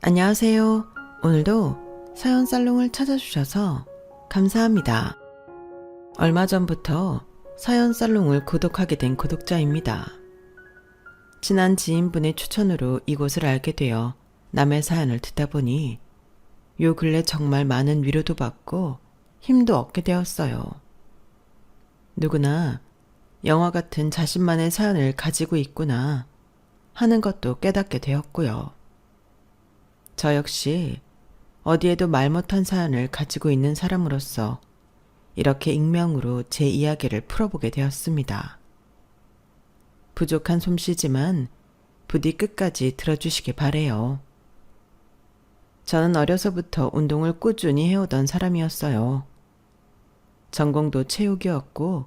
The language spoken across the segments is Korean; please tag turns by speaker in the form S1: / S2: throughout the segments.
S1: 안녕하세요. 오늘도 사연 살롱을 찾아주셔서 감사합니다. 얼마 전부터 사연 살롱을 구독하게 된 구독자입니다. 친한 지인분의 추천으로 이곳을 알게 되어 남의 사연을 듣다 보니 요 근래 정말 많은 위로도 받고 힘도 얻게 되었어요. 누구나 영화 같은 자신만의 사연을 가지고 있구나 하는 것도 깨닫게 되었고요. 저 역시 어디에도 말 못한 사연을 가지고 있는 사람으로서 이렇게 익명으로 제 이야기를 풀어보게 되었습니다. 부족한 솜씨지만 부디 끝까지 들어주시기 바래요. 저는 어려서부터 운동을 꾸준히 해오던 사람이었어요. 전공도 체육이었고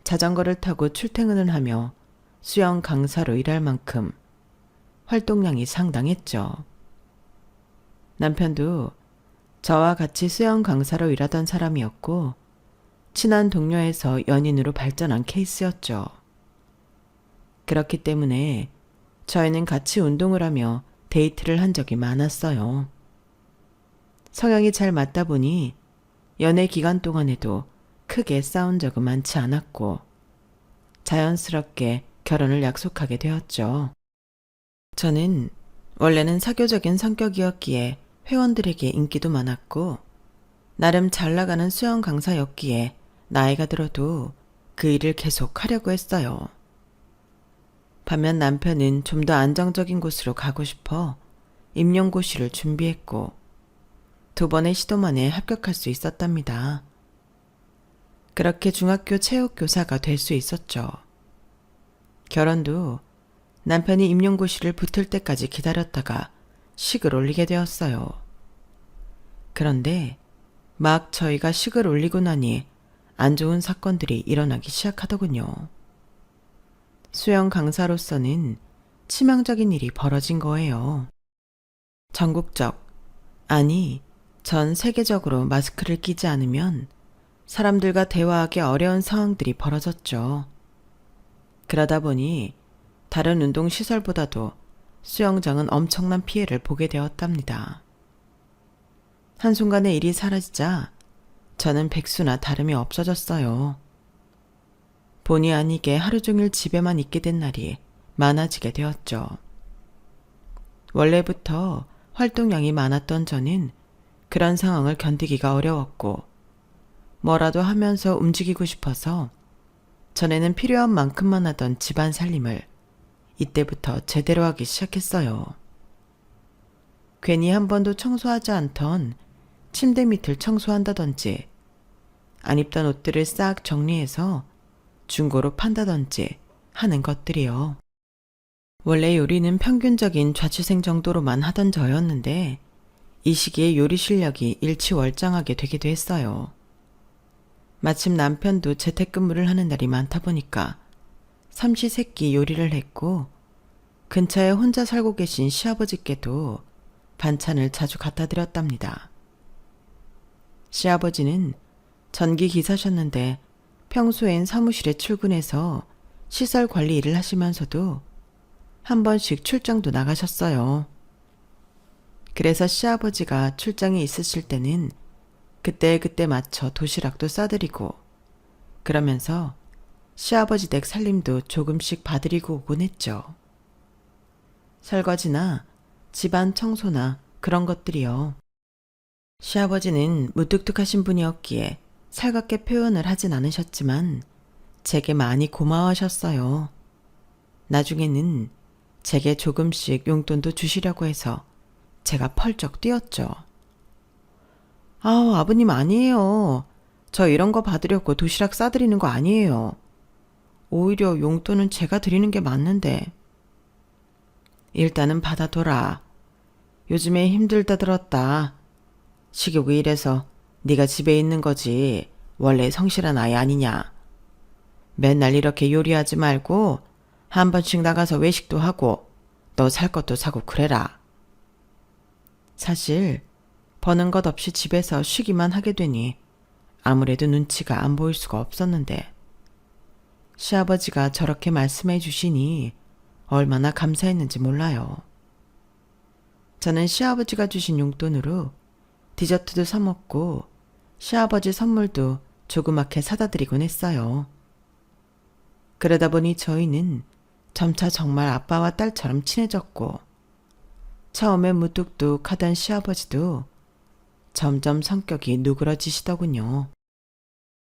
S1: 자전거를 타고 출퇴근을 하며 수영 강사로 일할 만큼 활동량이 상당했죠. 남편도 저와 같이 수영 강사로 일하던 사람이었고 친한 동료에서 연인으로 발전한 케이스였죠. 그렇기 때문에 저희는 같이 운동을 하며 데이트를 한 적이 많았어요. 성향이 잘 맞다 보니 연애 기간 동안에도 크게 싸운 적은 많지 않았고 자연스럽게 결혼을 약속하게 되었죠. 저는 원래는 사교적인 성격이었기에 회원들에게 인기도 많았고 나름 잘 나가는 수영 강사였기에 나이가 들어도 그 일을 계속 하려고 했어요. 반면 남편은 좀 더 안정적인 곳으로 가고 싶어 임용고시를 준비했고 2번의 시도 만에 합격할 수 있었답니다. 그렇게 중학교 체육교사가 될 수 있었죠. 결혼도 남편이 임용고시를 붙을 때까지 기다렸다가 식을 올리게 되었어요. 그런데 막 저희가 식을 올리고 나니 안 좋은 사건들이 일어나기 시작하더군요. 수영 강사로서는 치명적인 일이 벌어진 거예요. 전국적, 아니 전 세계적으로 마스크를 끼지 않으면 사람들과 대화하기 어려운 상황들이 벌어졌죠. 그러다 보니 다른 운동시설보다도 수영장은 엄청난 피해를 보게 되었답니다. 한순간에 일이 사라지자 저는 백수나 다름이 없어졌어요. 본의 아니게 하루 종일 집에만 있게 된 날이 많아지게 되었죠. 원래부터 활동량이 많았던 저는 그런 상황을 견디기가 어려웠고 뭐라도 하면서 움직이고 싶어서 전에는 필요한 만큼만 하던 집안 살림을 이때부터 제대로 하기 시작했어요. 괜히 한 번도 청소하지 않던 침대 밑을 청소한다든지 안 입던 옷들을 싹 정리해서 중고로 판다든지 하는 것들이요. 원래 요리는 평균적인 자취생 정도로만 하던 저였는데 이 시기에 요리 실력이 일취월장하게 되기도 했어요. 마침 남편도 재택근무를 하는 날이 많다 보니까 삼시세끼 요리를 했고 근처에 혼자 살고 계신 시아버지께도 반찬을 자주 갖다 드렸답니다. 시아버지는 전기 기사셨는데 평소엔 사무실에 출근해서 시설 관리 일을 하시면서도 한 번씩 출장도 나가셨어요. 그래서 시아버지가 출장이 있으실 때는 그때그때 맞춰 도시락도 싸드리고 그러면서 시아버지 댁 살림도 조금씩 봐드리고 오곤 했죠. 설거지나 집안 청소나 그런 것들이요. 시아버지는 무뚝뚝하신 분이었기에 살갑게 표현을 하진 않으셨지만 제게 많이 고마워하셨어요. 나중에는 제게 조금씩 용돈도 주시려고 해서 제가 펄쩍 뛰었죠. 아버님 아니에요. 저 이런 거 받으려고 도시락 싸드리는 거 아니에요. 오히려 용돈은 제가 드리는 게 맞는데. 일단은 받아둬라. 요즘에 힘들다 들었다. 식욕이 이래서 네가 집에 있는 거지 원래 성실한 아이 아니냐. 맨날 이렇게 요리하지 말고 한 번씩 나가서 외식도 하고 너 살 것도 사고 그래라. 사실 버는 것 없이 집에서 쉬기만 하게 되니 아무래도 눈치가 안 보일 수가 없었는데 시아버지가 저렇게 말씀해 주시니 얼마나 감사했는지 몰라요. 저는 시아버지가 주신 용돈으로 디저트도 사 먹고 시아버지 선물도 조그맣게 사다 드리곤 했어요. 그러다 보니 저희는 점차 정말 아빠와 딸처럼 친해졌고 처음에 무뚝뚝하던 시아버지도 점점 성격이 누그러지시더군요.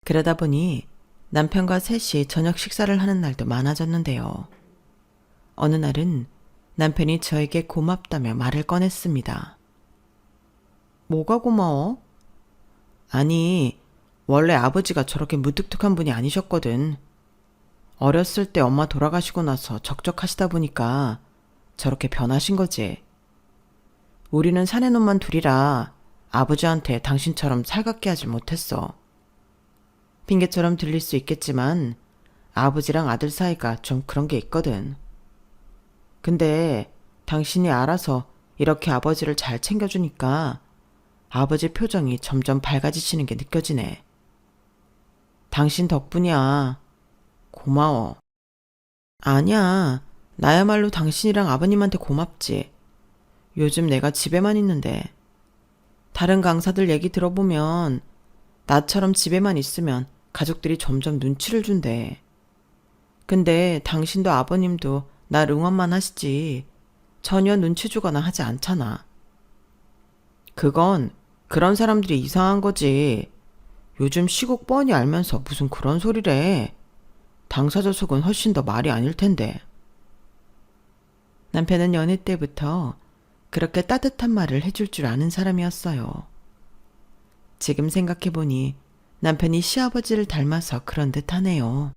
S1: 그러다 보니 남편과 셋이 저녁 식사를 하는 날도 많아졌는데요. 어느 날은 남편이 저에게 고맙다며 말을 꺼냈습니다. 뭐가 고마워? 아니, 원래 아버지가 저렇게 무뚝뚝한 분이 아니셨거든. 어렸을 때 엄마 돌아가시고 나서 적적하시다 보니까 저렇게 변하신 거지. 우리는 사내놈만 둘이라 아버지한테 당신처럼 살갑게 하질 못했어. 핑계처럼 들릴 수 있겠지만 아버지랑 아들 사이가 좀 그런 게 있거든. 근데 당신이 알아서 이렇게 아버지를 잘 챙겨주니까 아버지 표정이 점점 밝아지시는 게 느껴지네. 당신 덕분이야. 고마워. 아니야. 나야말로 당신이랑 아버님한테 고맙지. 요즘 내가 집에만 있는데. 다른 강사들 얘기 들어보면 나처럼 집에만 있으면 가족들이 점점 눈치를 준대. 근데 당신도 아버님도 날 응원만 하시지 전혀 눈치 주거나 하지 않잖아. 그건 그런 사람들이 이상한 거지. 요즘 시국 뻔히 알면서 무슨 그런 소리래. 당사자석은 훨씬 더 말이 아닐 텐데. 남편은 연애 때부터 그렇게 따뜻한 말을 해줄 줄 아는 사람이었어요. 지금 생각해보니 남편이 시아버지를 닮아서 그런 듯 하네요.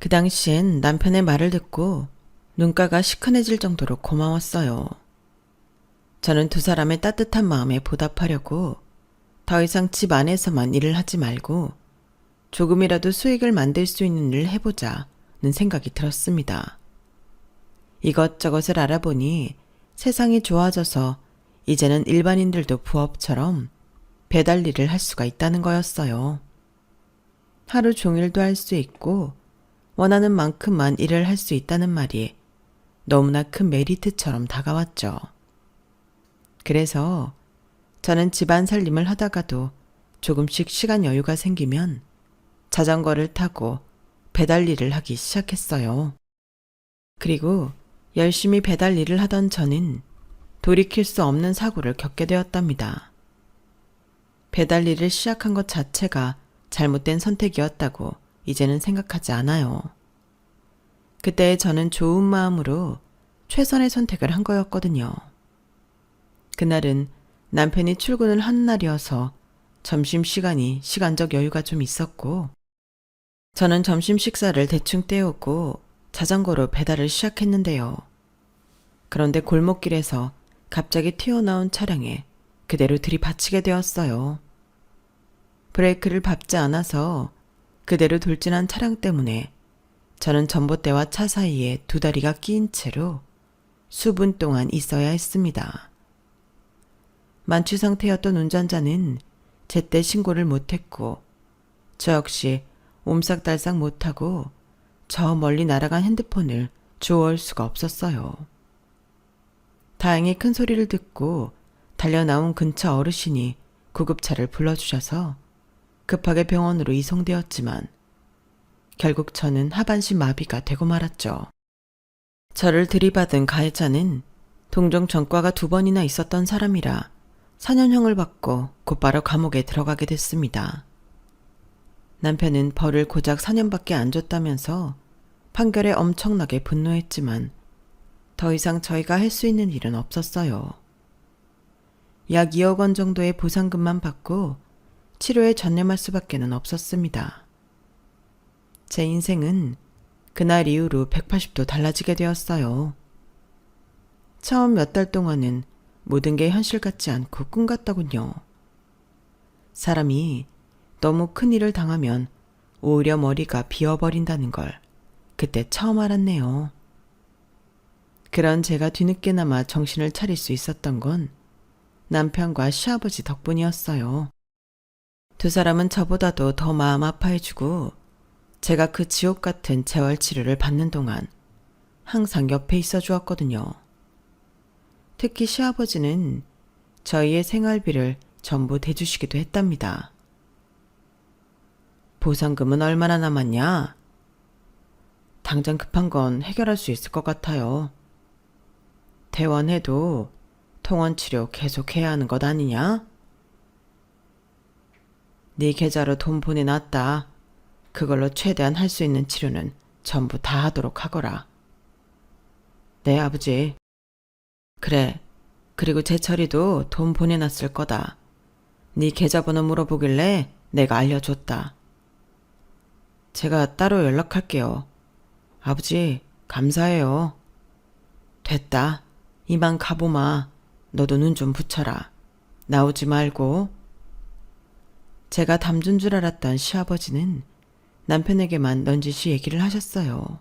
S1: 그 당시엔 남편의 말을 듣고 눈가가 시큰해질 정도로 고마웠어요. 저는 두 사람의 따뜻한 마음에 보답하려고 더 이상 집 안에서만 일을 하지 말고 조금이라도 수익을 만들 수 있는 일을 해보자는 생각이 들었습니다. 이것저것을 알아보니 세상이 좋아져서 이제는 일반인들도 부업처럼 배달 일을 할 수가 있다는 거였어요. 하루 종일도 할 수 있고 원하는 만큼만 일을 할 수 있다는 말이 너무나 큰 메리트처럼 다가왔죠. 그래서 저는 집안 살림을 하다가도 조금씩 시간 여유가 생기면 자전거를 타고 배달 일을 하기 시작했어요. 그리고 열심히 배달 일을 하던 저는 돌이킬 수 없는 사고를 겪게 되었답니다. 배달 일을 시작한 것 자체가 잘못된 선택이었다고 이제는 생각하지 않아요. 그때 저는 좋은 마음으로 최선의 선택을 한 거였거든요. 그날은 남편이 출근을 한 날이어서 점심시간이 시간적 여유가 좀 있었고 저는 점심 식사를 대충 때우고 자전거로 배달을 시작했는데요. 그런데 골목길에서 갑자기 튀어나온 차량에 그대로 들이받치게 되었어요. 브레이크를 밟지 않아서 그대로 돌진한 차량 때문에 저는 전봇대와 차 사이에 두 다리가 끼인 채로 수분 동안 있어야 했습니다. 만취 상태였던 운전자는 제때 신고를 못했고 저 역시 옴싹달싹 못하고 저 멀리 날아간 핸드폰을 주워올 수가 없었어요. 다행히 큰 소리를 듣고 달려나온 근처 어르신이 구급차를 불러주셔서 급하게 병원으로 이송되었지만 결국 저는 하반신 마비가 되고 말았죠. 저를 들이받은 가해자는 동종 전과가 2번이나 있었던 사람이라 4년형을 받고 곧바로 감옥에 들어가게 됐습니다. 남편은 벌을 고작 4년밖에 안 줬다면서 판결에 엄청나게 분노했지만 더 이상 저희가 할 수 있는 일은 없었어요. 약 2억 원 정도의 보상금만 받고 치료에 전념할 수밖에는 없었습니다. 제 인생은 그날 이후로 180도 달라지게 되었어요. 처음 몇 달 동안은 모든 게 현실 같지 않고 꿈 같더군요. 사람이 너무 큰 일을 당하면 오히려 머리가 비어버린다는 걸 그때 처음 알았네요. 그런 제가 뒤늦게나마 정신을 차릴 수 있었던 건 남편과 시아버지 덕분이었어요. 두 사람은 저보다도 더 마음 아파해주고 제가 그 지옥 같은 재활 치료를 받는 동안 항상 옆에 있어 주었거든요. 특히 시아버지는 저희의 생활비를 전부 대주시기도 했답니다. 보상금은 얼마나 남았냐? 당장 급한 건 해결할 수 있을 것 같아요. 퇴원해도 통원치료 계속해야 하는 것 아니냐? 네 계좌로 돈 보내놨다. 그걸로 최대한 할 수 있는 치료는 전부 다 하도록 하거라. 네, 아버지. 그래. 그리고 재철이도 돈 보내놨을 거다. 네 계좌번호 물어보길래 내가 알려줬다. 제가 따로 연락할게요. 아버지, 감사해요. 됐다. 이만 가보마. 너도 눈 좀 붙여라. 나오지 말고. 제가 담준 줄 알았던 시아버지는 남편에게만 넌지시 얘기를 하셨어요.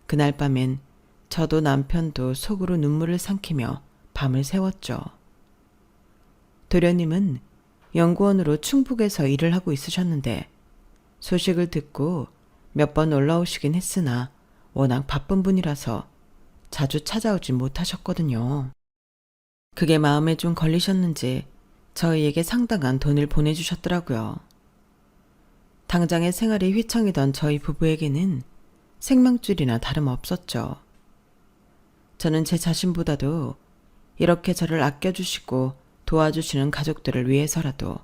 S1: 그날 밤엔 저도 남편도 속으로 눈물을 삼키며 밤을 새웠죠. 도련님은 연구원으로 충북에서 일을 하고 있으셨는데 소식을 듣고 몇 번 올라오시긴 했으나 워낙 바쁜 분이라서 자주 찾아오지 못하셨거든요. 그게 마음에 좀 걸리셨는지 저희에게 상당한 돈을 보내주셨더라고요. 당장의 생활이 휘청이던 저희 부부에게는 생명줄이나 다름없었죠. 저는 제 자신보다도 이렇게 저를 아껴주시고 도와주시는 가족들을 위해서라도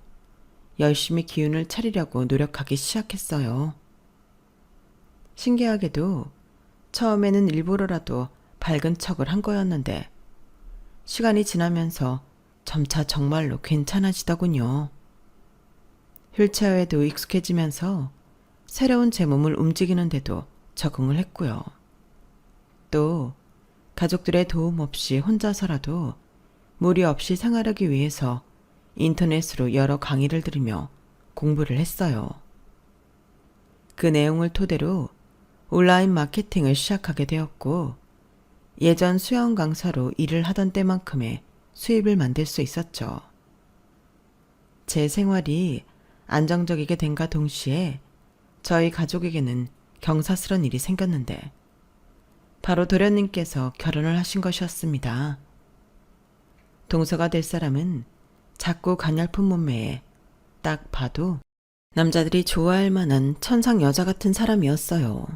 S1: 열심히 기운을 차리려고 노력하기 시작했어요. 신기하게도 처음에는 일부러라도 밝은 척을 한 거였는데 시간이 지나면서 점차 정말로 괜찮아지더군요. 휠체어에도 익숙해지면서 새로운 제 몸을 움직이는데도 적응을 했고요. 또 가족들의 도움 없이 혼자서라도 무리 없이 생활하기 위해서 인터넷으로 여러 강의를 들으며 공부를 했어요. 그 내용을 토대로 온라인 마케팅을 시작하게 되었고 예전 수영 강사로 일을 하던 때만큼의 수입을 만들 수 있었죠. 제 생활이 안정적이게 된과 동시에 저희 가족에게는 경사스런 일이 생겼는데 바로 도련님께서 결혼을 하신 것이었습니다. 동서가 될 사람은 작고 가냘픈 몸매에 딱 봐도 남자들이 좋아할 만한 천상 여자 같은 사람이었어요.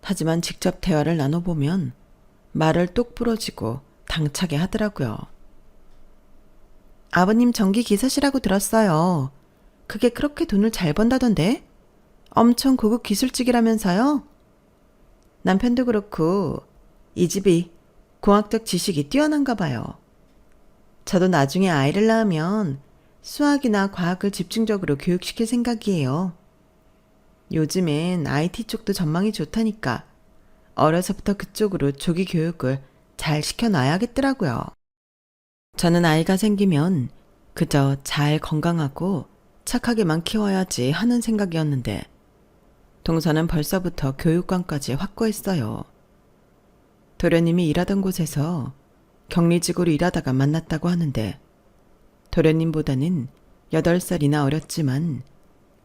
S1: 하지만 직접 대화를 나눠보면 말을 똑 부러지고 당차게 하더라고요. 아버님 전기 기사시라고 들었어요. 그게 그렇게 돈을 잘 번다던데? 엄청 고급 기술직이라면서요? 남편도 그렇고 이 집이 공학적 지식이 뛰어난가 봐요. 저도 나중에 아이를 낳으면 수학이나 과학을 집중적으로 교육시킬 생각이에요. 요즘엔 IT 쪽도 전망이 좋다니까 어려서부터 그쪽으로 조기 교육을 잘 시켜놔야겠더라고요. 저는 아이가 생기면 그저 잘 건강하고 착하게만 키워야지 하는 생각이었는데 동서는 벌써부터 교육관까지 확고했어요. 도련님이 일하던 곳에서 격리직으로 일하다가 만났다고 하는데 도련님보다는 8살이나 어렸지만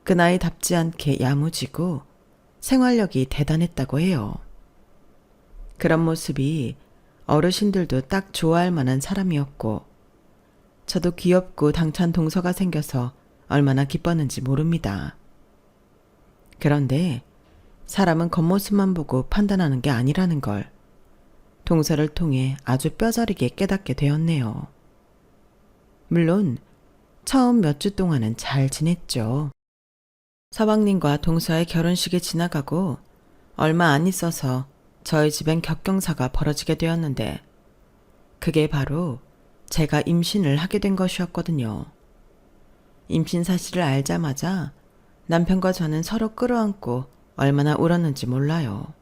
S1: 그 나이답지 않게 야무지고 생활력이 대단했다고 해요. 그런 모습이 어르신들도 딱 좋아할 만한 사람이었고 저도 귀엽고 당찬 동서가 생겨서 얼마나 기뻤는지 모릅니다. 그런데 사람은 겉모습만 보고 판단하는 게 아니라는 걸 동서를 통해 아주 뼈저리게 깨닫게 되었네요. 물론 처음 몇 주 동안은 잘 지냈죠. 서방님과 동서의 결혼식이 지나가고 얼마 안 있어서 저희 집엔 격경사가 벌어지게 되었는데 그게 바로 제가 임신을 하게 된 것이었거든요. 임신 사실을 알자마자 남편과 저는 서로 끌어안고 얼마나 울었는지 몰라요.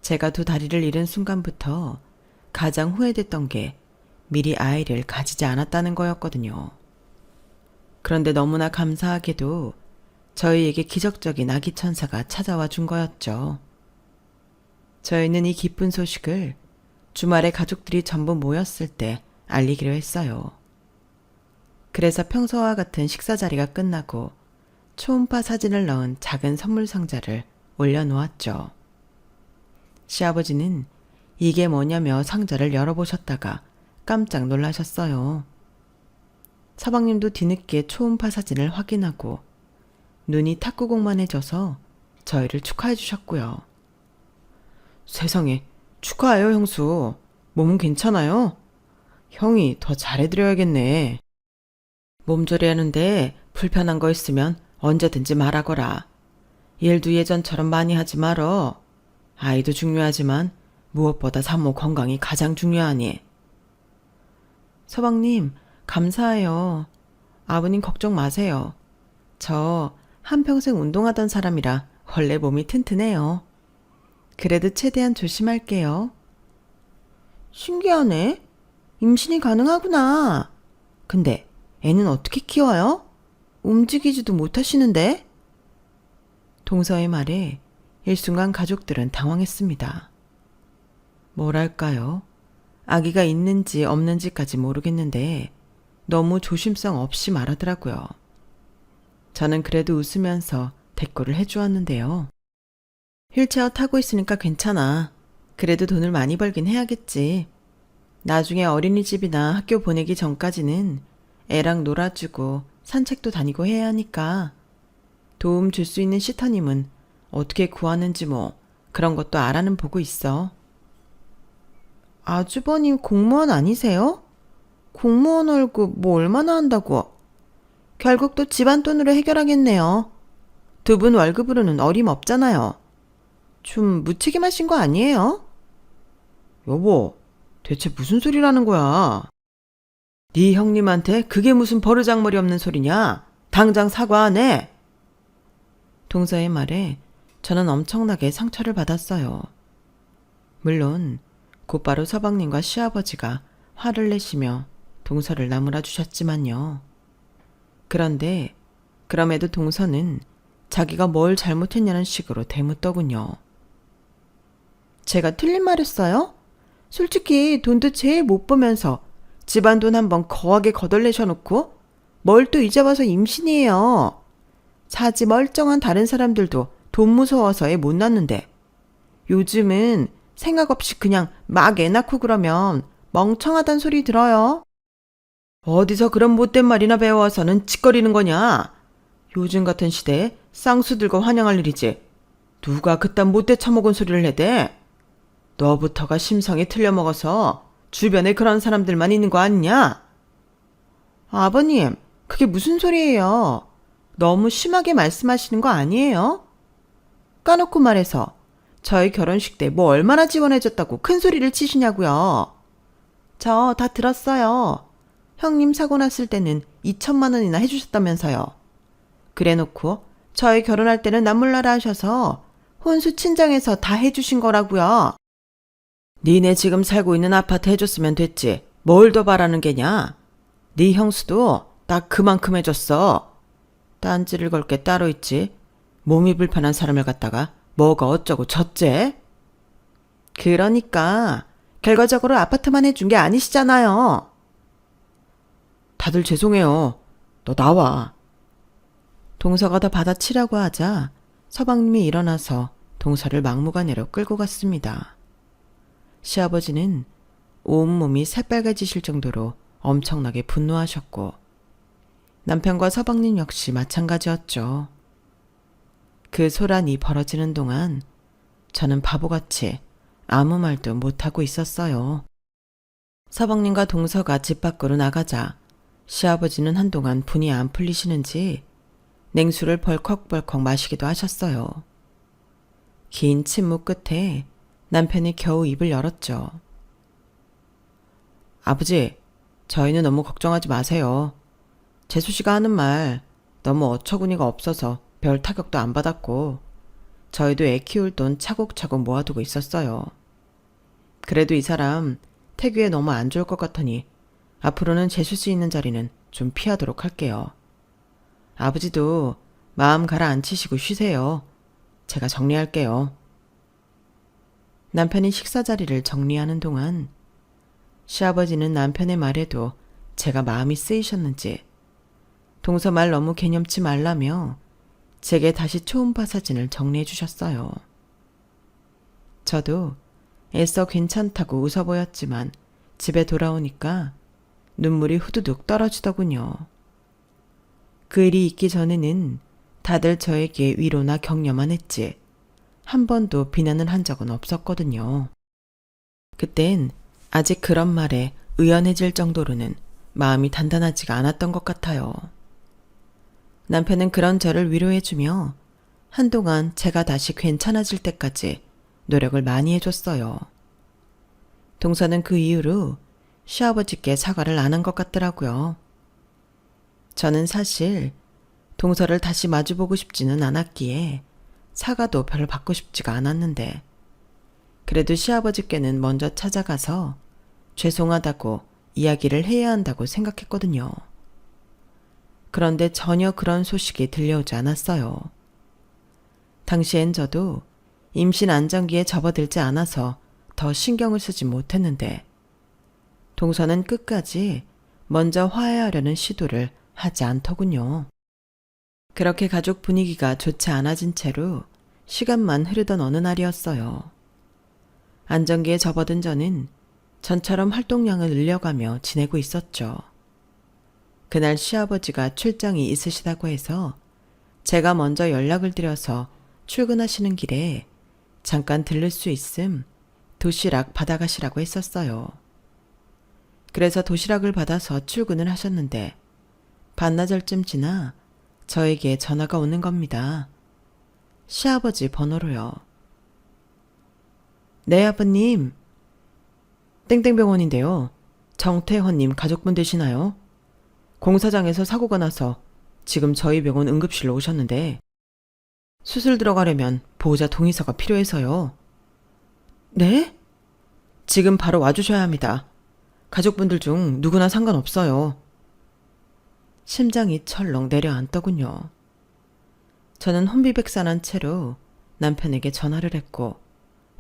S1: 제가 두 다리를 잃은 순간부터 가장 후회됐던 게 미리 아이를 가지지 않았다는 거였거든요. 그런데 너무나 감사하게도 저희에게 기적적인 아기 천사가 찾아와 준 거였죠. 저희는 이 기쁜 소식을 주말에 가족들이 전부 모였을 때 알리기로 했어요. 그래서 평소와 같은 식사 자리가 끝나고 초음파 사진을 넣은 작은 선물 상자를 올려놓았죠. 시아버지는 이게 뭐냐며 상자를 열어보셨다가 깜짝 놀라셨어요. 서방님도 뒤늦게 초음파 사진을 확인하고 눈이 탁구공만해져서 저희를 축하해 주셨고요. 세상에, 축하해요 형수. 몸은 괜찮아요? 형이 더 잘해드려야겠네. 몸조리 하는데 불편한 거 있으면 언제든지 말하거라. 일도 예전처럼 많이 하지 말어. 아이도 중요하지만 무엇보다 산모 건강이 가장 중요하니. 서방님, 감사해요. 아버님 걱정 마세요. 저 한평생 운동하던 사람이라 원래 몸이 튼튼해요. 그래도 최대한 조심할게요. 신기하네. 임신이 가능하구나. 근데 애는 어떻게 키워요? 움직이지도 못하시는데? 동서의 말에 일순간 가족들은 당황했습니다. 뭐랄까요? 아기가 있는지 없는지까지 모르겠는데 너무 조심성 없이 말하더라고요. 저는 그래도 웃으면서 대꾸를 해주었는데요. 휠체어 타고 있으니까 괜찮아. 그래도 돈을 많이 벌긴 해야겠지. 나중에 어린이집이나 학교 보내기 전까지는 애랑 놀아주고 산책도 다니고 해야 하니까 도움 줄 수 있는 시터님은 어떻게 구하는지 뭐 그런 것도 알아는 보고 있어. 아주버님 공무원 아니세요? 공무원 월급 뭐 얼마나 한다고? 결국 또 집안 돈으로 해결하겠네요. 두 분 월급으로는 어림없잖아요. 좀 무책임하신 거 아니에요? 여보, 대체 무슨 소리라는 거야? 네 형님한테 그게 무슨 버르장머리 없는 소리냐? 당장 사과하네. 동서의 말에 저는 엄청나게 상처를 받았어요. 물론 곧바로 서방님과 시아버지가 화를 내시며 동서를 나무라 주셨지만요. 그런데 그럼에도 동서는 자기가 뭘 잘못했냐는 식으로 대묻더군요. 제가 틀린 말 했어요? 솔직히 돈도 제일 못 보면서 집안 돈 한번 거하게 거덜내셔놓고 뭘 또 이제 와서 임신이에요. 사지 멀쩡한 다른 사람들도 돈 무서워서 애 못 낳는데 요즘은 생각 없이 그냥 막 애 낳고 그러면 멍청하단 소리 들어요. 어디서 그런 못된 말이나 배워와서는 짓거리는 거냐? 요즘 같은 시대에 쌍수 들고 환영할 일이지. 누가 그딴 못돼 처먹은 소리를 해대? 너부터가 심성이 틀려먹어서 주변에 그런 사람들만 있는 거 아니냐? 아버님, 그게 무슨 소리예요? 너무 심하게 말씀하시는 거 아니에요? 까놓고 말해서 저희 결혼식 때 뭐 얼마나 지원해줬다고 큰 소리를 치시냐고요. 저 다 들었어요. 형님 사고 났을 때는 2천만 원이나 해주셨다면서요. 그래놓고 저희 결혼할 때는 남몰라라 하셔서 혼수 친정에서 다 해주신 거라고요. 니네 지금 살고 있는 아파트 해줬으면 됐지. 뭘 더 바라는 게냐? 네 형수도 딱 그만큼 해줬어. 딴지를 걸 게 따로 있지. 몸이 불편한 사람을 갖다가 뭐가 어쩌고 저째? 그러니까 결과적으로 아파트만 해준 게 아니시잖아요. 다들 죄송해요. 너 나와. 동서가 더 받아치라고 하자 서방님이 일어나서 동서를 막무가내로 끌고 갔습니다. 시아버지는 온몸이 새빨개지실 정도로 엄청나게 분노하셨고 남편과 서방님 역시 마찬가지였죠. 그 소란이 벌어지는 동안 저는 바보같이 아무 말도 못하고 있었어요. 서방님과 동서가 집 밖으로 나가자 시아버지는 한동안 분이 안 풀리시는지 냉수를 벌컥벌컥 마시기도 하셨어요. 긴 침묵 끝에 남편이 겨우 입을 열었죠. 아버지, 저희는 너무 걱정하지 마세요. 재수 씨가 하는 말 너무 어처구니가 없어서 별 타격도 안 받았고 저희도 애 키울 돈 차곡차곡 모아두고 있었어요. 그래도 이 사람 태교에 너무 안 좋을 것 같으니 앞으로는 재수 씨 있는 자리는 좀 피하도록 할게요. 아버지도 마음 가라앉히시고 쉬세요. 제가 정리할게요. 남편이 식사 자리를 정리하는 동안 시아버지는 남편의 말에도 제가 마음이 쓰이셨는지 동서 말 너무 개념치 말라며 제게 다시 초음파 사진을 정리해 주셨어요. 저도 애써 괜찮다고 웃어 보였지만 집에 돌아오니까 눈물이 후두둑 떨어지더군요. 그 일이 있기 전에는 다들 저에게 위로나 격려만 했지 한 번도 비난을 한 적은 없었거든요. 그땐 아직 그런 말에 의연해질 정도로는 마음이 단단하지가 않았던 것 같아요. 남편은 그런 저를 위로해주며 한동안 제가 다시 괜찮아질 때까지 노력을 많이 해줬어요. 동서는 그 이후로 시아버지께 사과를 안 한 것 같더라고요. 저는 사실 동서를 다시 마주보고 싶지는 않았기에 사과도 별로 받고 싶지가 않았는데 그래도 시아버지께는 먼저 찾아가서 죄송하다고 이야기를 해야 한다고 생각했거든요. 그런데 전혀 그런 소식이 들려오지 않았어요. 당시엔 저도 임신 안정기에 접어들지 않아서 더 신경을 쓰지 못했는데 동서는 끝까지 먼저 화해하려는 시도를 하지 않더군요. 그렇게 가족 분위기가 좋지 않아진 채로 시간만 흐르던 어느 날이었어요. 안정기에 접어든 저는 전처럼 활동량을 늘려가며 지내고 있었죠. 그날 시아버지가 출장이 있으시다고 해서 제가 먼저 연락을 드려서 출근하시는 길에 잠깐 들를 수 있음 도시락 받아가시라고 했었어요. 그래서 도시락을 받아서 출근을 하셨는데 반나절쯤 지나 저에게 전화가 오는 겁니다. 시아버지 번호로요. 네, 아버님. 땡땡병원인데요. 정태헌님 가족분 되시나요? 공사장에서 사고가 나서 지금 저희 병원 응급실로 오셨는데 수술 들어가려면 보호자 동의서가 필요해서요. 네? 지금 바로 와주셔야 합니다. 가족분들 중 누구나 상관없어요. 심장이 철렁 내려앉더군요. 저는 혼비백산한 채로 남편에게 전화를 했고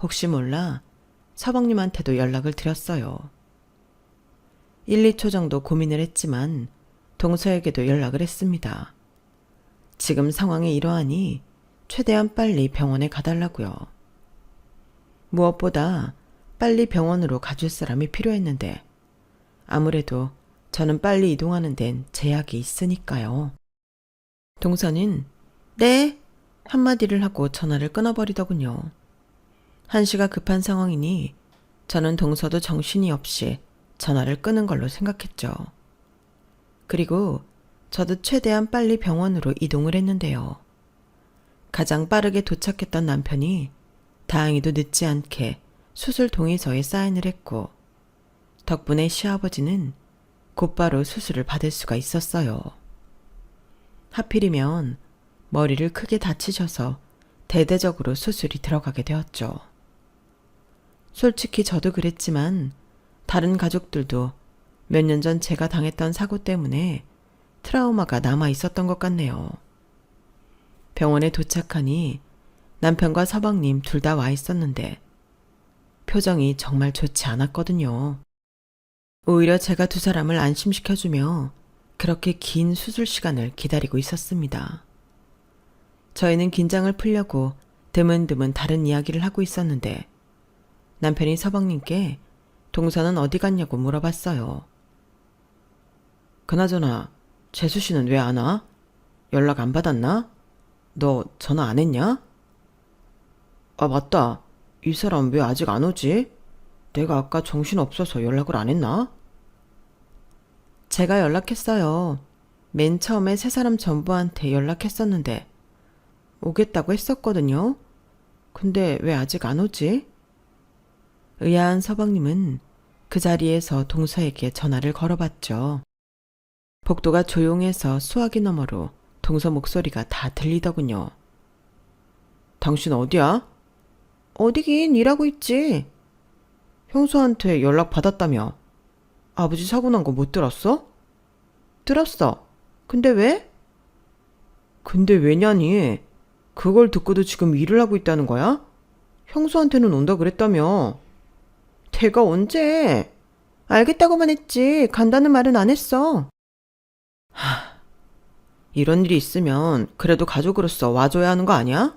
S1: 혹시 몰라 서방님한테도 연락을 드렸어요. 1, 2초 정도 고민을 했지만 동서에게도 연락을 했습니다. 지금 상황이 이러하니 최대한 빨리 병원에 가달라고요. 무엇보다 빨리 병원으로 가줄 사람이 필요했는데 아무래도 저는 빨리 이동하는 데는 제약이 있으니까요. 동서는 네 한마디를 하고 전화를 끊어버리더군요. 한시가 급한 상황이니 저는 동서도 정신이 없이 전화를 끄는 걸로 생각했죠. 그리고 저도 최대한 빨리 병원으로 이동을 했는데요. 가장 빠르게 도착했던 남편이 다행히도 늦지 않게 수술 동의서에 사인을 했고 덕분에 시아버지는 곧바로 수술을 받을 수가 있었어요. 하필이면 머리를 크게 다치셔서 대대적으로 수술이 들어가게 되었죠. 솔직히 저도 그랬지만 다른 가족들도 몇 년 전 제가 당했던 사고 때문에 트라우마가 남아 있었던 것 같네요. 병원에 도착하니 남편과 서방님 둘 다 와 있었는데 표정이 정말 좋지 않았거든요. 오히려 제가 두 사람을 안심시켜주며 그렇게 긴 수술 시간을 기다리고 있었습니다. 저희는 긴장을 풀려고 드문드문 다른 이야기를 하고 있었는데 남편이 서방님께 동서는 어디 갔냐고 물어봤어요. 그나저나 재수 씨는 왜 안 와? 연락 안 받았나? 너 전화 안 했냐? 아, 맞다. 이 사람 왜 아직 안 오지? 내가 아까 정신없어서 연락을 안 했나? 제가 연락했어요. 맨 처음에 세 사람 전부한테 연락했었는데 오겠다고 했었거든요. 근데 왜 아직 안 오지? 의아한 서방님은 그 자리에서 동서에게 전화를 걸어봤죠. 복도가 조용해서 수화기 너머로 동서 목소리가 다 들리더군요. 당신 어디야? 어디긴 일하고 있지. 형수한테 연락 받았다며. 아버지 사고 난 거 못 들었어? 들었어. 근데 왜? 근데 왜냐니? 그걸 듣고도 지금 일을 하고 있다는 거야? 형수한테는 온다 그랬다며. 걔가 언제? 알겠다고만 했지 간다는 말은 안 했어. 이런 일이 있으면 그래도 가족으로서 와줘야 하는 거 아니야?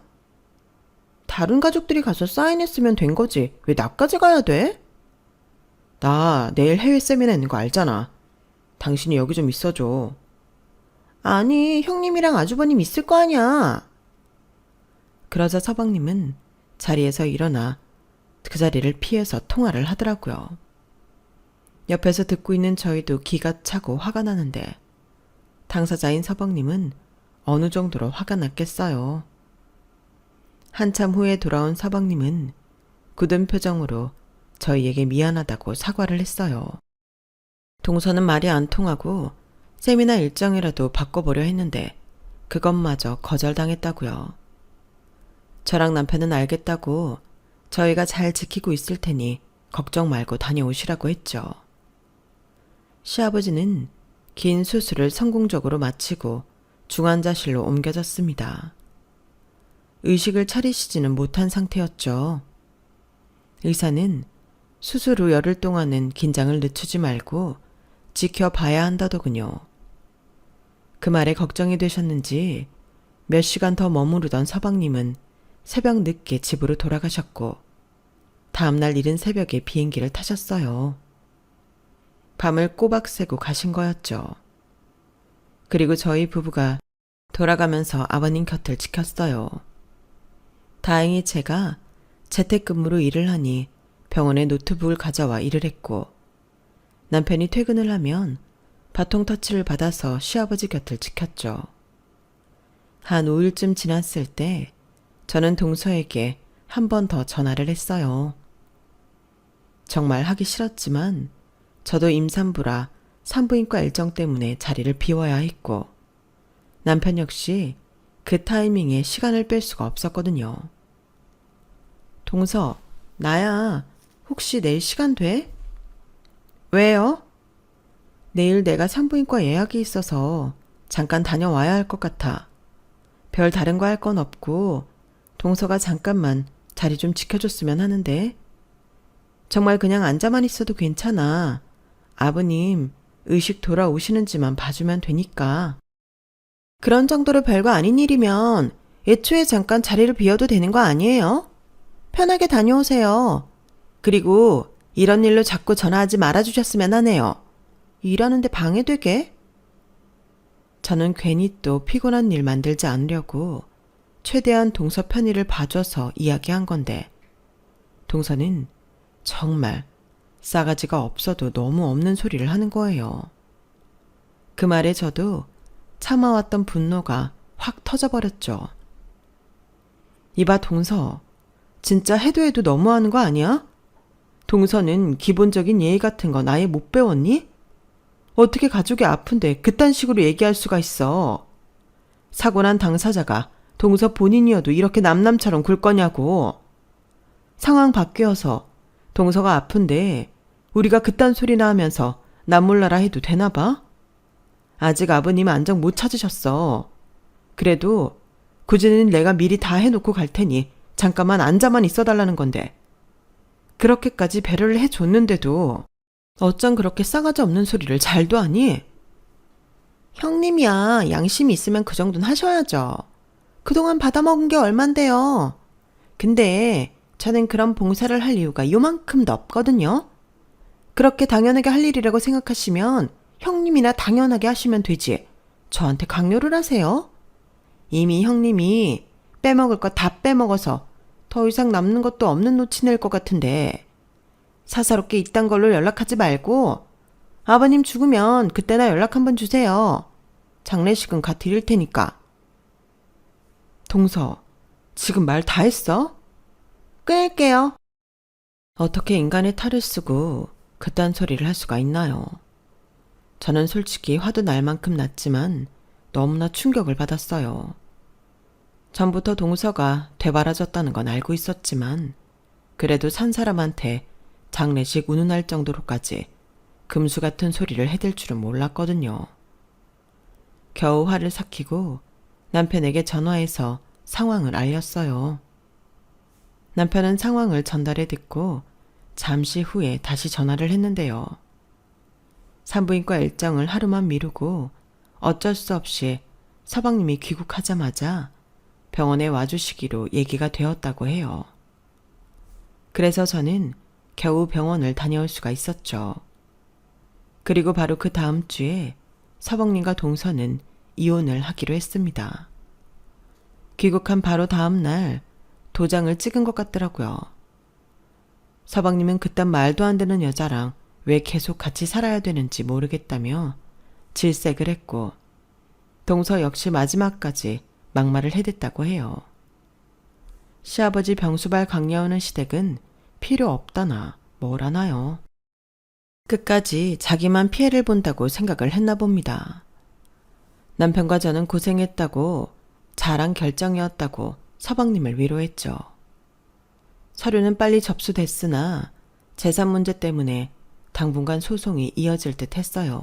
S1: 다른 가족들이 가서 사인했으면 된 거지. 왜 나까지 가야 돼? 나 내일 해외 세미나 있는 거 알잖아. 당신이 여기 좀 있어줘. 아니, 형님이랑 아주버님 있을 거 아니야. 그러자 서방님은 자리에서 일어나 그 자리를 피해서 통화를 하더라고요. 옆에서 듣고 있는 저희도 기가 차고 화가 나는데 당사자인 서방님은 어느 정도로 화가 났겠어요. 한참 후에 돌아온 서방님은 굳은 표정으로 저희에게 미안하다고 사과를 했어요. 동서는 말이 안 통하고 세미나 일정이라도 바꿔보려 했는데 그것마저 거절당했다고요. 저랑 남편은 알겠다고 저희가 잘 지키고 있을 테니 걱정 말고 다녀오시라고 했죠. 시아버지는 긴 수술을 성공적으로 마치고 중환자실로 옮겨졌습니다. 의식을 차리시지는 못한 상태였죠. 의사는 수술 후 열흘 동안은 긴장을 늦추지 말고 지켜봐야 한다더군요. 그 말에 걱정이 되셨는지 몇 시간 더 머무르던 서방님은 새벽 늦게 집으로 돌아가셨고 다음날 이른 새벽에 비행기를 타셨어요. 밤을 꼬박 새고 가신 거였죠. 그리고 저희 부부가 돌아가면서 아버님 곁을 지켰어요. 다행히 제가 재택근무로 일을 하니 병원에 노트북을 가져와 일을 했고 남편이 퇴근을 하면 바통터치를 받아서 시아버지 곁을 지켰죠. 한 5일쯤 지났을 때 저는 동서에게 한 번 더 전화를 했어요. 정말 하기 싫었지만 저도 임산부라 산부인과 일정 때문에 자리를 비워야 했고 남편 역시 그 타이밍에 시간을 뺄 수가 없었거든요. 동서, 나야. 혹시 내일 시간 돼? 왜요? 내일 내가 산부인과 예약이 있어서 잠깐 다녀와야 할 것 같아. 별 다른 거 할 건 없고 동서가 잠깐만 자리 좀 지켜줬으면 하는데. 정말 그냥 앉아만 있어도 괜찮아. 아버님 의식 돌아오시는지만 봐주면 되니까. 그런 정도로 별거 아닌 일이면 애초에 잠깐 자리를 비워도 되는 거 아니에요? 편하게 다녀오세요. 그리고 이런 일로 자꾸 전화하지 말아주셨으면 하네요. 일하는데 방해되게? 저는 괜히 또 피곤한 일 만들지 않으려고 최대한 동서 편의를 봐줘서 이야기한 건데 동서는 정말 싸가지가 없어도 너무 없는 소리를 하는 거예요. 그 말에 저도 참아왔던 분노가 확 터져버렸죠. 이봐 동서, 진짜 해도 너무하는 거 아니야? 동서는 기본적인 예의 같은 건 아예 못 배웠니? 어떻게 가족이 아픈데 그딴 식으로 얘기할 수가 있어. 사고 난 당사자가 동서 본인이어도 이렇게 남남처럼 굴 거냐고. 상황 바뀌어서 동서가 아픈데 우리가 그딴 소리나 하면서 남몰라라 해도 되나 봐? 아직 아버님 안정 못 찾으셨어. 그래도 굳이는 내가 미리 다 해놓고 갈 테니 잠깐만 앉아만 있어달라는 건데 그렇게까지 배려를 해줬는데도 어쩜 그렇게 싸가지 없는 소리를 잘도 하니? 형님이야 양심이 있으면 그 정도는 하셔야죠. 그동안 받아먹은 게 얼만데요. 근데 저는 그런 봉사를 할 이유가 요만큼도 없거든요. 그렇게 당연하게 할 일이라고 생각하시면 형님이나 당연하게 하시면 되지. 저한테 강요를 하세요? 이미 형님이 빼먹을 거 다 빼먹어서 더 이상 남는 것도 없는 노치 낼 것 같은데 사사롭게 이딴 걸로 연락하지 말고 아버님 죽으면 그때나 연락 한번 주세요. 장례식은 가 드릴 테니까. 동서, 지금 말 다 했어? 끊을게요. 어떻게 인간의 탈을 쓰고 그딴 소리를 할 수가 있나요? 저는 솔직히 화도 날 만큼 났지만 너무나 충격을 받았어요. 전부터 동서가 되바라졌다는 건 알고 있었지만 그래도 산 사람한테 장례식 운운할 정도로까지 금수 같은 소리를 해댈 줄은 몰랐거든요. 겨우 화를 삭히고 남편에게 전화해서 상황을 알렸어요. 남편은 상황을 전달해 듣고 잠시 후에 다시 전화를 했는데요. 산부인과 일정을 하루만 미루고 어쩔 수 없이 서방님이 귀국하자마자 병원에 와주시기로 얘기가 되었다고 해요. 그래서 저는 겨우 병원을 다녀올 수가 있었죠. 그리고 바로 그 다음 주에 서방님과 동서는 이혼을 하기로 했습니다. 귀국한 바로 다음 날 도장을 찍은 것 같더라고요. 서방님은 그딴 말도 안 되는 여자랑 왜 계속 같이 살아야 되는지 모르겠다며 질색을 했고, 동서 역시 마지막까지 막말을 해댔다고 해요. 시아버지 병수발 강려하는 시댁은 필요 없다나 뭐라나요. 끝까지 자기만 피해를 본다고 생각을 했나 봅니다. 남편과 저는 고생했다고, 잘한 결정이었다고 서방님을 위로했죠. 서류는 빨리 접수됐으나 재산 문제 때문에 당분간 소송이 이어질 듯 했어요.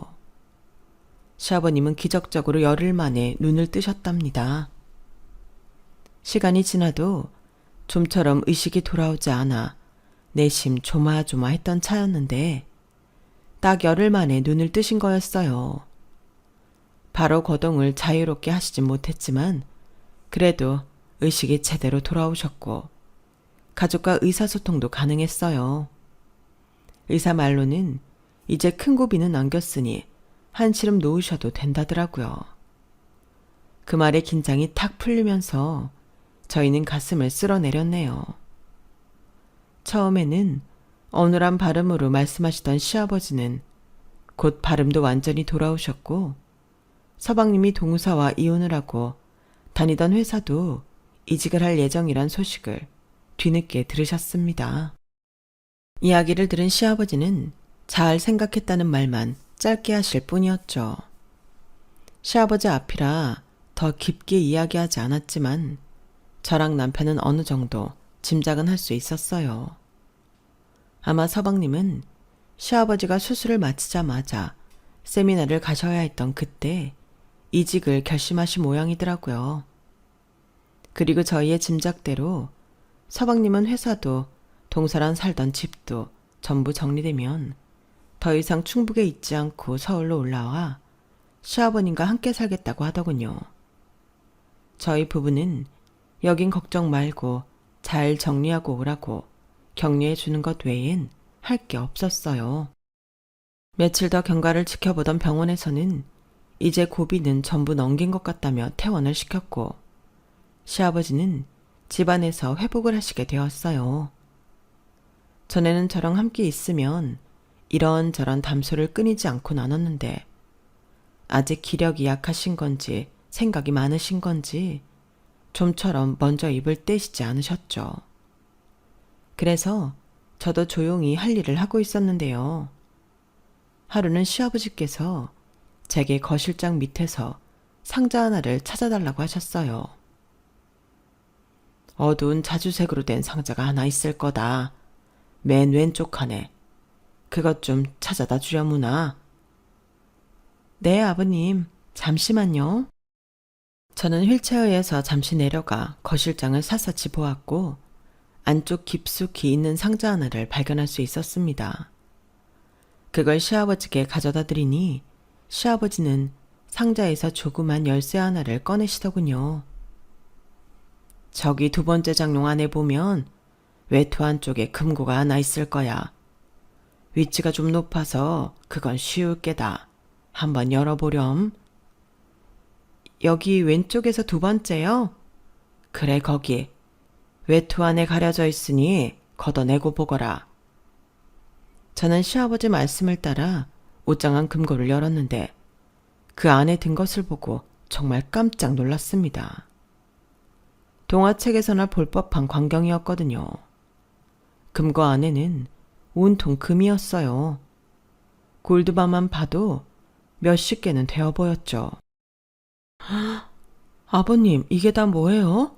S1: 시아버님은 기적적으로 열흘 만에 눈을 뜨셨답니다. 시간이 지나도 좀처럼 의식이 돌아오지 않아 내심 조마조마했던 차였는데 딱 열흘 만에 눈을 뜨신 거였어요. 바로 거동을 자유롭게 하시진 못했지만 그래도 의식이 제대로 돌아오셨고 가족과 의사소통도 가능했어요. 의사 말로는 이제 큰 고비는 남겼으니 한시름 놓으셔도 된다더라고요. 그 말에 긴장이 탁 풀리면서 저희는 가슴을 쓸어내렸네요. 처음에는 어눌한 발음으로 말씀하시던 시아버지는 곧 발음도 완전히 돌아오셨고 서방님이 동사와 이혼을 하고 다니던 회사도 이직을 할 예정이란 소식을 뒤늦게 들으셨습니다. 이야기를 들은 시아버지는 잘 생각했다는 말만 짧게 하실 뿐이었죠. 시아버지 앞이라 더 깊게 이야기하지 않았지만 저랑 남편은 어느 정도 짐작은 할 수 있었어요. 아마 서방님은 시아버지가 수술을 마치자마자 세미나를 가셔야 했던 그때 이직을 결심하신 모양이더라고요. 그리고 저희의 짐작대로 서방님은 회사도 동서랑 살던 집도 전부 정리되면 더 이상 충북에 있지 않고 서울로 올라와 시아버님과 함께 살겠다고 하더군요. 저희 부부는 여긴 걱정 말고 잘 정리하고 오라고 격려해 주는 것 외엔 할 게 없었어요. 며칠 더 경과를 지켜보던 병원에서는 이제 고비는 전부 넘긴 것 같다며 퇴원을 시켰고 시아버지는 집안에서 회복을 하시게 되었어요. 전에는 저랑 함께 있으면 이런저런 담소를 끊이지 않고 나눴는데 아직 기력이 약하신 건지 생각이 많으신 건지 좀처럼 먼저 입을 떼시지 않으셨죠. 그래서 저도 조용히 할 일을 하고 있었는데요. 하루는 시아버지께서 제게 거실장 밑에서 상자 하나를 찾아달라고 하셨어요. 어두운 자주색으로 된 상자가 하나 있을 거다. 맨 왼쪽 칸에. 그것 좀 찾아다 주려무나. 네, 아버님. 잠시만요. 저는 휠체어에서 잠시 내려가 거실장을 샅샅이 보았고 안쪽 깊숙이 있는 상자 하나를 발견할 수 있었습니다. 그걸 시아버지께 가져다 드리니 시아버지는 상자에서 조그만 열쇠 하나를 꺼내시더군요. 저기 두 번째 장롱 안에 보면 외투 안쪽에 금고가 하나 있을 거야. 위치가 좀 높아서 그건 쉬울 게다. 한번 열어보렴. 여기 왼쪽에서 두 번째요? 그래, 거기. 외투 안에 가려져 있으니 걷어내고 보거라. 저는 시아버지 말씀을 따라 옷장안 금고를 열었는데 그 안에 든 것을 보고 정말 깜짝 놀랐습니다. 동화책에서나 볼 법한 광경이었거든요. 금고 안에는 온통 금이었어요. 골드바만 봐도 몇십 개는 되어 보였죠. 아버님, 이게 다 뭐예요?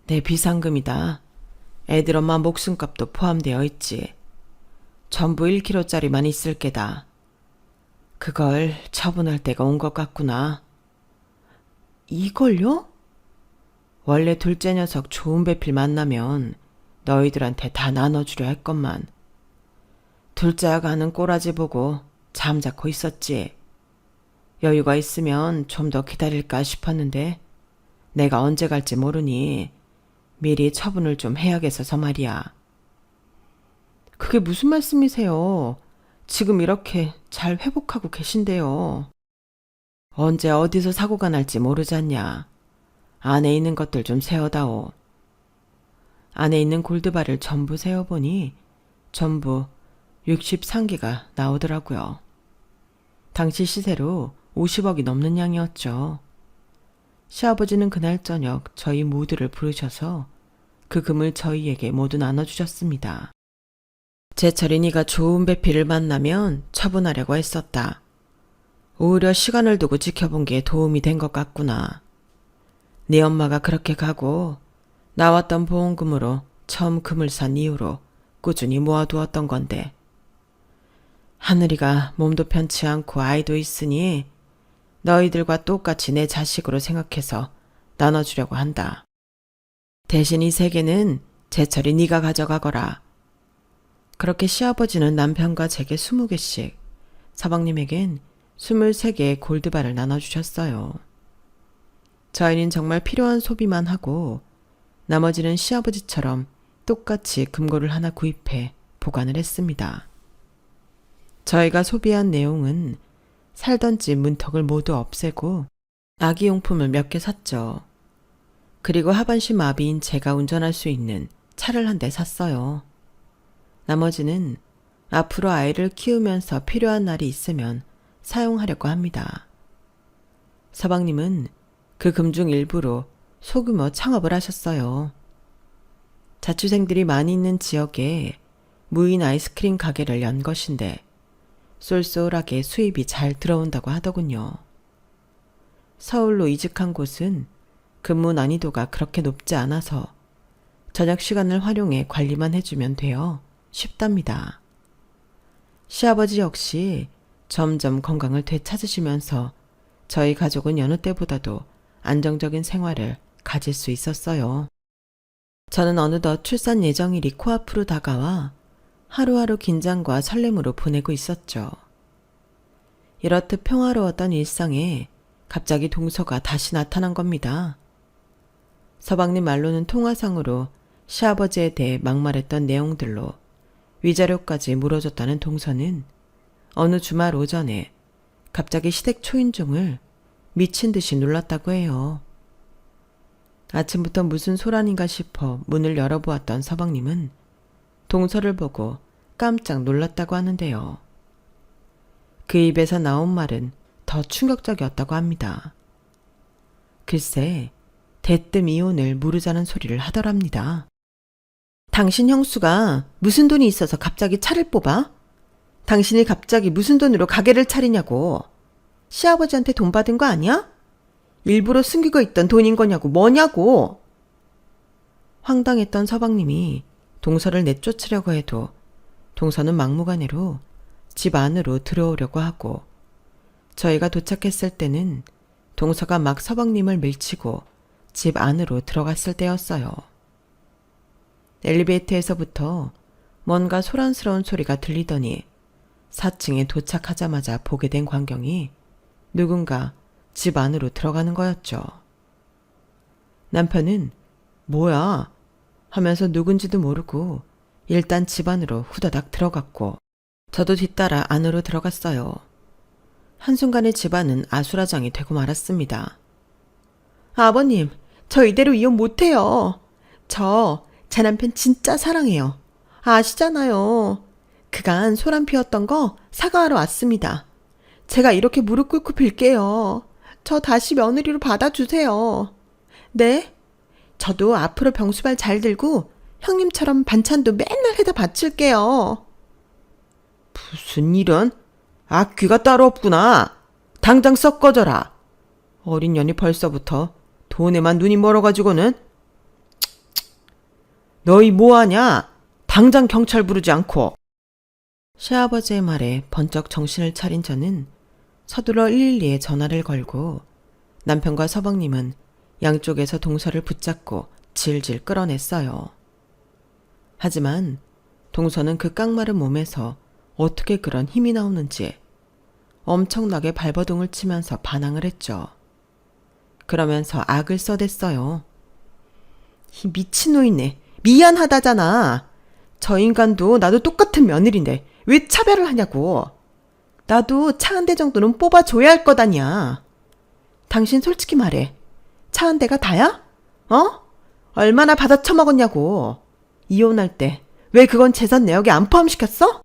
S1: 내 비상금이다. 애들 엄마 목숨값도 포함되어 있지. 전부 1kg짜리만 있을 게다. 그걸 처분할 때가 온 것 같구나. 이걸요? 원래 둘째 녀석 좋은 배필 만나면 너희들한테 다 나눠주려 할 것만. 둘째 아가는 꼬라지 보고 잠자코 있었지. 여유가 있으면 좀 더 기다릴까 싶었는데 내가 언제 갈지 모르니 미리 처분을 좀 해야겠어서 말이야. 그게 무슨 말씀이세요? 지금 이렇게 잘 회복하고 계신데요. 언제 어디서 사고가 날지 모르잖냐. 안에 있는 것들 좀 세어다오. 안에 있는 골드바를 전부 세어보니 전부 63개가 나오더라고요. 당시 시세로 50억이 넘는 양이었죠. 시아버지는 그날 저녁 저희 모두를 부르셔서 그 금을 저희에게 모두 나눠주셨습니다. 제철이 네가 좋은 배필을 만나면 처분하려고 했었다. 오히려 시간을 두고 지켜본 게 도움이 된 것 같구나. 네 엄마가 그렇게 가고 나왔던 보험금으로 처음 금을 산 이후로 꾸준히 모아두었던 건데 하늘이가 몸도 편치 않고 아이도 있으니 너희들과 똑같이 내 자식으로 생각해서 나눠주려고 한다. 대신 이 3개는 제철이 네가 가져가거라. 그렇게 시아버지는 남편과 제게 20개씩, 서방님에겐 23개의 골드바를 나눠주셨어요. 저희는 정말 필요한 소비만 하고 나머지는 시아버지처럼 똑같이 금고를 하나 구입해 보관을 했습니다. 저희가 소비한 내용은 살던 집 문턱을 모두 없애고 아기용품을 몇 개 샀죠. 그리고 하반신 마비인 제가 운전할 수 있는 차를 한 대 샀어요. 나머지는 앞으로 아이를 키우면서 필요한 날이 있으면 사용하려고 합니다. 서방님은 그 금 중 일부로 소규모 창업을 하셨어요. 자취생들이 많이 있는 지역에 무인 아이스크림 가게를 연 것인데 쏠쏠하게 수입이 잘 들어온다고 하더군요. 서울로 이직한 곳은 근무 난이도가 그렇게 높지 않아서 저녁 시간을 활용해 관리만 해주면 돼요. 쉽답니다. 시아버지 역시 점점 건강을 되찾으시면서 저희 가족은 여느 때보다도 안정적인 생활을 가질 수 있었어요. 저는 어느덧 출산 예정일이 코앞으로 다가와 하루하루 긴장과 설렘으로 보내고 있었죠. 이렇듯 평화로웠던 일상에 갑자기 동서가 다시 나타난 겁니다. 서방님 말로는 통화상으로 시아버지에 대해 막말했던 내용들로 위자료까지 물어줬다는 동서는 어느 주말 오전에 갑자기 시댁 초인종을 미친 듯이 눌렀다고 해요. 아침부터 무슨 소란인가 싶어 문을 열어보았던 서방님은 동서를 보고 깜짝 놀랐다고 하는데요. 그 입에서 나온 말은 더 충격적이었다고 합니다. 글쎄, 대뜸 이혼을 물으자는 소리를 하더랍니다. 당신 형수가 무슨 돈이 있어서 갑자기 차를 뽑아? 당신이 갑자기 무슨 돈으로 가게를 차리냐고. 시아버지한테 돈 받은 거 아니야? 일부러 숨기고 있던 돈인 거냐고 뭐냐고. 황당했던 서방님이 동서를 내쫓으려고 해도 동서는 막무가내로 집 안으로 들어오려고 하고 저희가 도착했을 때는 동서가 막 서방님을 밀치고 집 안으로 들어갔을 때였어요. 엘리베이터에서부터 뭔가 소란스러운 소리가 들리더니 4층에 도착하자마자 보게 된 광경이 누군가 집 안으로 들어가는 거였죠. 남편은 뭐야 하면서 누군지도 모르고 일단 집 안으로 후다닥 들어갔고 저도 뒤따라 안으로 들어갔어요. 한순간에 집안은 아수라장이 되고 말았습니다. 아버님, 저 이대로 이혼 못해요. 제 남편 진짜 사랑해요. 아시잖아요. 그간 소란 피웠던 거 사과하러 왔습니다. 제가 이렇게 무릎 꿇고 빌게요. 저 다시 며느리로 받아주세요. 네? 저도 앞으로 병수발 잘 들고 형님처럼 반찬도 맨날 해다 바칠게요. 무슨 일은? 악귀가 따로 없구나. 당장 썩 꺼져라. 어린 년이 벌써부터 돈에만 눈이 멀어가지고는. 너희 뭐하냐? 당장 경찰 부르지 않고. 시아버지의 말에 번쩍 정신을 차린 저는 서둘러 112에 전화를 걸고 남편과 서방님은 양쪽에서 동서를 붙잡고 질질 끌어냈어요. 하지만 동서는 그 깡마른 몸에서 어떻게 그런 힘이 나오는지 엄청나게 발버둥을 치면서 반항을 했죠. 그러면서 악을 써댔어요. 이 미친놈이네. 미안하다잖아. 저 인간도 나도 똑같은 며느리인데 왜 차별을 하냐고. 나도 차 한 대 정도는 뽑아줘야 할 것 아니야. 당신 솔직히 말해. 차 한 대가 다야? 어? 얼마나 받아 처먹었냐고. 이혼할 때 왜 그건 재산 내역에 안 포함시켰어?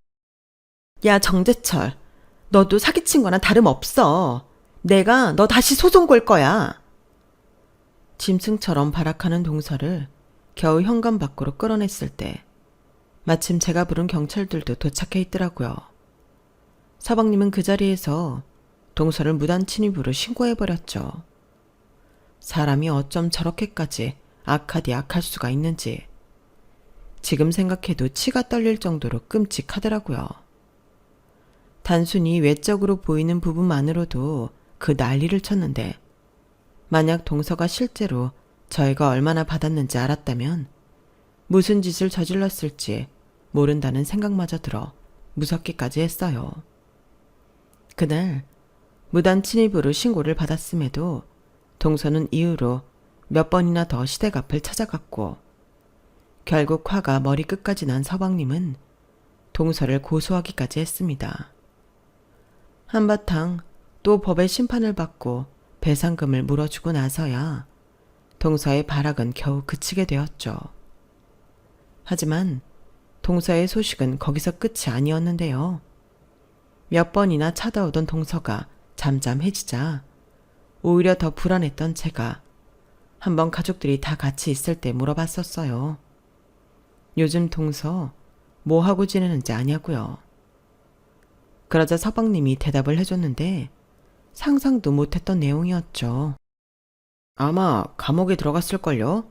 S1: 야, 정재철. 너도 사기친 거나 다름없어. 내가 너 다시 소송 걸 거야. 짐승처럼 발악하는 동서를 겨우 현관 밖으로 끌어냈을 때 마침 제가 부른 경찰들도 도착해 있더라고요. 서방님은 그 자리에서 동서를 무단 침입으로 신고해버렸죠. 사람이 어쩜 저렇게까지 악하디 악할 수가 있는지 지금 생각해도 치가 떨릴 정도로 끔찍하더라고요. 단순히 외적으로 보이는 부분만으로도 그 난리를 쳤는데 만약 동서가 실제로 저희가 얼마나 받았는지 알았다면 무슨 짓을 저질렀을지 모른다는 생각마저 들어 무섭기까지 했어요. 그날 무단 침입으로 신고를 받았음에도 동서는 이후로 몇 번이나 더 시댁 앞을 찾아갔고 결국 화가 머리끝까지 난 서방님은 동서를 고소하기까지 했습니다. 한바탕 또 법의 심판을 받고 배상금을 물어주고 나서야 동서의 발악은 겨우 그치게 되었죠. 하지만 동서의 소식은 거기서 끝이 아니었는데요. 몇 번이나 찾아오던 동서가 잠잠해지자 오히려 더 불안했던 제가 한번 가족들이 다 같이 있을 때 물어봤었어요. 요즘 동서 뭐 하고 지내는지 아냐고요. 그러자 서방님이 대답을 해줬는데 상상도 못했던 내용이었죠. 아마 감옥에 들어갔을걸요?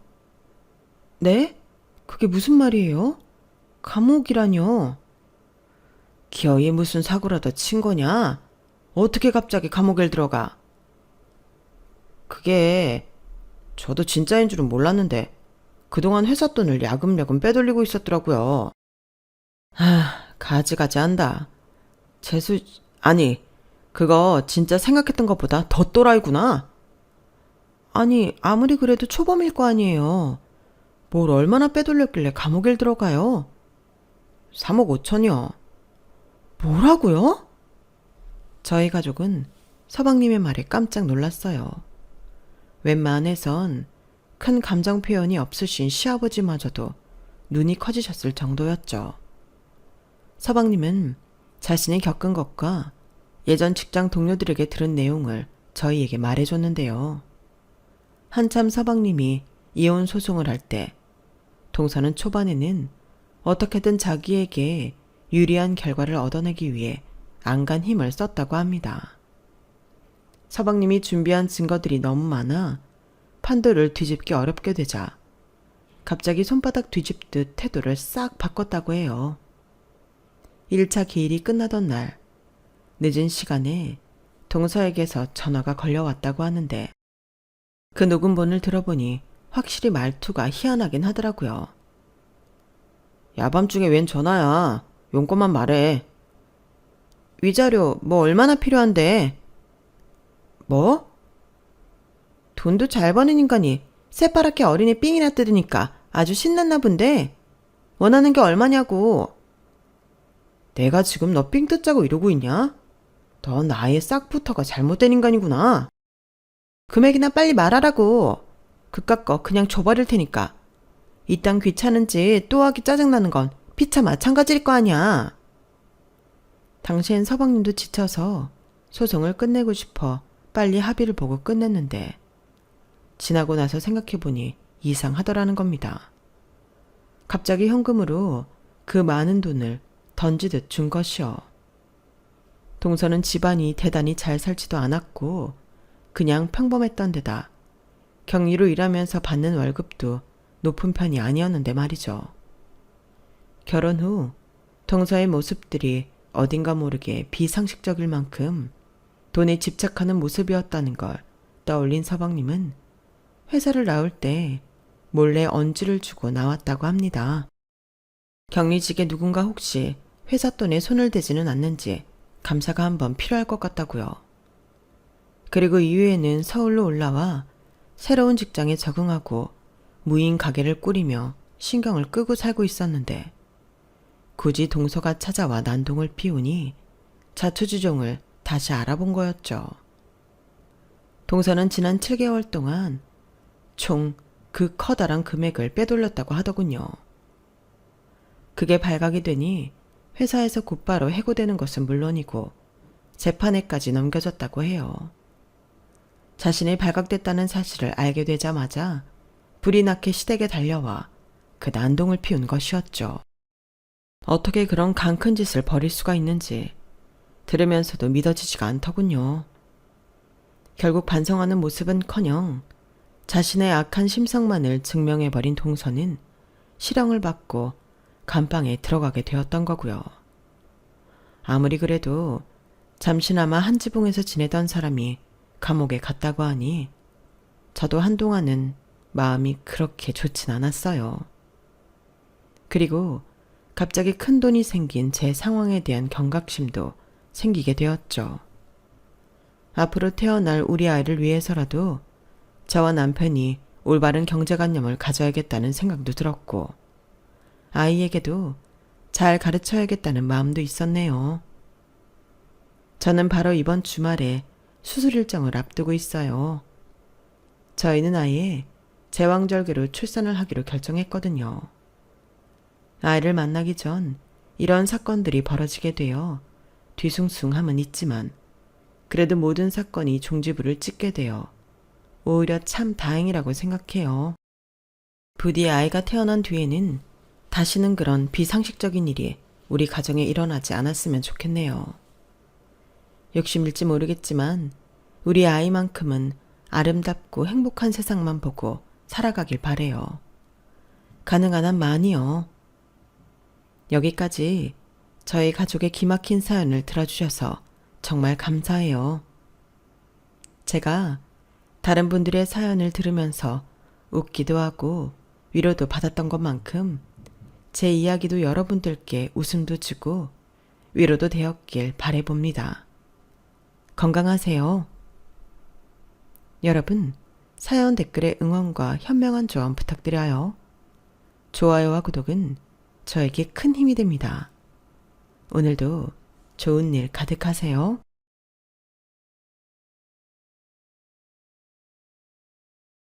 S1: 네? 그게 무슨 말이에요? 감옥이라뇨? 기어이 무슨 사고라도 친 거냐? 어떻게 갑자기 감옥에 들어가? 그게 저도 진짜인 줄은 몰랐는데 그동안 회사 돈을 야금야금 빼돌리고 있었더라고요. 가지가지 한다. 아니, 그거 진짜 생각했던 것보다 더 또라이구나. 아니, 아무리 그래도 초범일 거 아니에요. 뭘 얼마나 빼돌렸길래 감옥에 들어가요? 3억 5천이요. 뭐라고요? 저희 가족은 서방님의 말에 깜짝 놀랐어요. 웬만해선 큰 감정 표현이 없으신 시아버지마저도 눈이 커지셨을 정도였죠. 서방님은 자신이 겪은 것과 예전 직장 동료들에게 들은 내용을 저희에게 말해줬는데요. 한참 서방님이 이혼 소송을 할 때 동서는 초반에는 어떻게든 자기에게 유리한 결과를 얻어내기 위해 안간 힘을 썼다고 합니다. 서방님이 준비한 증거들이 너무 많아 판도를 뒤집기 어렵게 되자 갑자기 손바닥 뒤집듯 태도를 싹 바꿨다고 해요. 1차 기일이 끝나던 날 늦은 시간에 동서에게서 전화가 걸려왔다고 하는데 그 녹음본을 들어보니 확실히 말투가 희한하긴 하더라고요. 야밤중에 웬 전화야. 용건만 말해. 위자료 뭐 얼마나 필요한데? 뭐? 돈도 잘 버는 인간이 새파랗게 어린애 삥이나 뜯으니까 아주 신났나 본데 원하는 게 얼마냐고. 내가 지금 너 삥 뜯자고 이러고 있냐? 넌 아예 싹부터가 잘못된 인간이구나. 금액이나 빨리 말하라고. 그깟 거 그냥 줘버릴 테니까. 이딴 귀찮은지 또 하기 짜증나는 건 피차 마찬가지일 거 아니야. 당시엔 서방님도 지쳐서 소송을 끝내고 싶어 빨리 합의를 보고 끝냈는데 지나고 나서 생각해보니 이상하더라는 겁니다. 갑자기 현금으로 그 많은 돈을 던지듯 준 것이요. 동서는 집안이 대단히 잘 살지도 않았고 그냥 평범했던 데다 격리로 일하면서 받는 월급도 높은 편이 아니었는데 말이죠. 결혼 후 동서의 모습들이 어딘가 모르게 비상식적일 만큼 돈에 집착하는 모습이었다는 걸 떠올린 서방님은 회사를 나올 때 몰래 언지를 주고 나왔다고 합니다. 격리직에 누군가 혹시 회사 돈에 손을 대지는 않는지 감사가 한번 필요할 것 같다고요. 그리고 이후에는 서울로 올라와 새로운 직장에 적응하고 무인 가게를 꾸리며 신경을 끄고 살고 있었는데 굳이 동서가 찾아와 난동을 피우니 자초지종을 다시 알아본 거였죠. 동서는 지난 7개월 동안 총 그 커다란 금액을 빼돌렸다고 하더군요. 그게 발각이 되니 회사에서 곧바로 해고되는 것은 물론이고 재판에까지 넘겨졌다고 해요. 자신이 발각됐다는 사실을 알게 되자마자 불이 나게 시댁에 달려와 그 난동을 피운 것이었죠. 어떻게 그런 강큰 짓을 벌일 수가 있는지 들으면서도 믿어지지가 않더군요. 결국 반성하는 모습은커녕 자신의 악한 심성만을 증명해버린 동서는 실형을 받고 감방에 들어가게 되었던 거고요. 아무리 그래도 잠시나마 한 지붕에서 지내던 사람이 감옥에 갔다고 하니 저도 한동안은 마음이 그렇게 좋진 않았어요. 그리고 갑자기 큰 돈이 생긴 제 상황에 대한 경각심도 생기게 되었죠. 앞으로 태어날 우리 아이를 위해서라도 저와 남편이 올바른 경제관념을 가져야겠다는 생각도 들었고 아이에게도 잘 가르쳐야겠다는 마음도 있었네요. 저는 바로 이번 주말에 수술 일정을 앞두고 있어요. 저희는 아예 제왕절개로 출산을 하기로 결정했거든요. 아이를 만나기 전 이런 사건들이 벌어지게 되어 뒤숭숭함은 있지만 그래도 모든 사건이 종지부를 찍게 되어 오히려 참 다행이라고 생각해요. 부디 아이가 태어난 뒤에는 다시는 그런 비상식적인 일이 우리 가정에 일어나지 않았으면 좋겠네요. 욕심일지 모르겠지만 우리 아이만큼은 아름답고 행복한 세상만 보고 살아가길 바래요. 가능한 한 많이요. 여기까지 저희 가족의 기막힌 사연을 들어주셔서 정말 감사해요. 제가 다른 분들의 사연을 들으면서 웃기도 하고 위로도 받았던 것만큼 제 이야기도 여러분들께 웃음도 주고 위로도 되었길 바라봅니다. 건강하세요. 여러분, 사연 댓글에 응원과 현명한 조언 부탁드려요. 좋아요와 구독은 저에게 큰 힘이 됩니다. 오늘도 좋은 일 가득하세요.